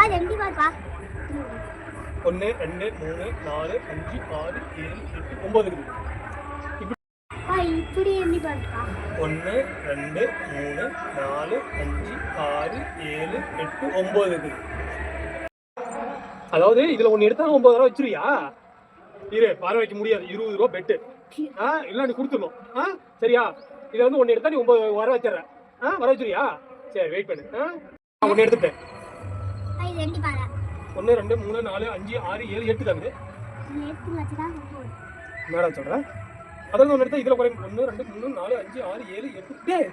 1 2 3 4 5 6 7 8 9 இருக்குது. இப்படி எண்ணி பாருப்பா. 1 2 3 4 5 6 7 8 9 இருக்குது. அதாவது இதுல ஒன்னு எடுத்தா 9 ரூபா வச்சிருக்கியா? இரு, பாரு வைக்க முடியாது. 20 ரூபா பெட்டு. இல்ல நீ கொடுத்துடணும். சரியா? இதுல வந்து ஒன்னு எடுத்தா நீ 9 வர வச்சிடற. வர வச்சிருக்கியா? சரி வெயிட் பண்ணு. ஒன்னு எடுத்துட்டேன். 1 2 3 4 5 6 7 8 தாங்க. என்னடா சொல்ற? அதான் ஒன்னு எடுத்தா இதுல குறை. 1 2 3 4 5 6 7 8. டேய்,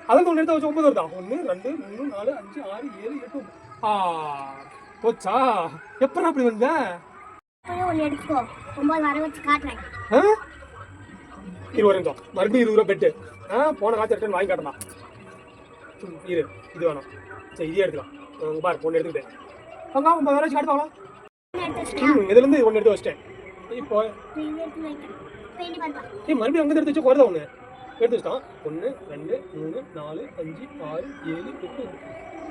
அதான் ஒன்னு எடுத்தா 9 வருதா? 1 2 3 4 5 6 7 8. போச்சா? எப்பறம் அப்படி வந்த? ஒன்னு எடுத்துக்கோ. 9 வர வச்சு காட்டுறேன். 20 வருங்க. மறுபடியும் 20 ரூபா பெட்டு. போன காசு ரிட்டர்ன் வாங்கி காட்டலாம். இரு, இது வேணும். சரி, இதே எடுத்துக்கலாம். பாரு, ஒன்று எடுத்துக்கிட்டேன். 9 வர வச்சு காட்டுவாங்களா? இதுல இருந்து ஒன்று எடுத்து வச்சிட்டேன். இப்போ மறுபடியும் அங்கே எடுத்து வச்சு குறைதான் ஒன்று எடுத்து வச்சிட்டான். 1 2 3 4 5 6 7 8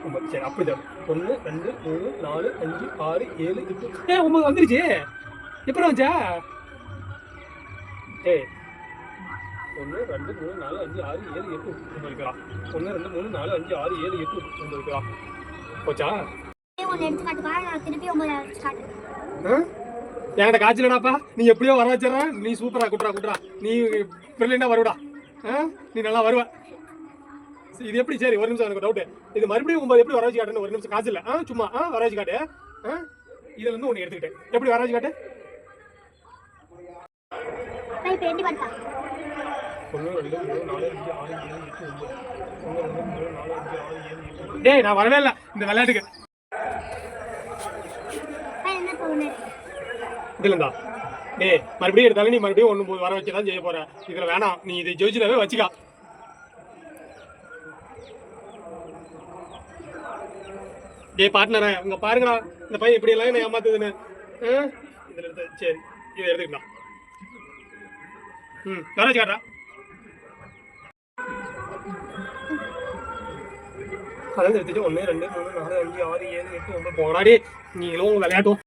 9. சரி, அப்படிதான். 1 2 3 4 5 6 7 8. 9 வந்துருச்சு. எப்படி வந்துச்சா? 1 2 3 4 5 6 7 8 9 இருக்கலாம். 1 2 3 4 5 6 7 8 9 இருக்கலாம். போச்சா? என்கிட்ட காய்ச்சலடாப்பா. நீ எப்படியோ வர வச்சிடற. நீ சூப்பரா குட்ரா. நீ பிரில்லியண்டா வருவடா. நீ நல்லா வருவ. இது எப்படி? சரி, ஒரு நிமிஷம் எனக்கு டவுட். இது மறுபடியும் 9 எப்படி வர வச்சு காட்டுன்னு ஒரு நிமிஷம். காசு இல்லை. சும்மா வர வச்சு காட்டு. இதுல இருந்து ஒன்று எடுத்துக்கிட்டேன். எப்படி வர வச்சு காட்டு? 1 2 3 4 5 6 7 8 9. 1 2 3 4 5 6 7 8. டேய், நான் வரவே இல்லை இந்த விளையாட்டுக்கு. இதுல இருந்தா டேய், மறுபடியும் எடுத்தாலும் நீ மறுபடியும் 1 வர வச்சுதான் செய்ய போற. இதுல வேணாம். நீ இதை ஜெயிச்சுதாவே வச்சுக்கா. டேய் பார்ட்னர, உங்க பாருங்கடா இந்த பையன் இப்படி எல்லாம் என்ன ஏமாத்துதுன்னு. இதுல எடுத்து சரி, இதை எடுத்துக்கலாம். வர வச்சு காட்டுறா. அதான் எடுத்துட்டு 1 2 3 4 5 6 7 8 9 போனாடி. நீங்களும் விளையாட்டும்.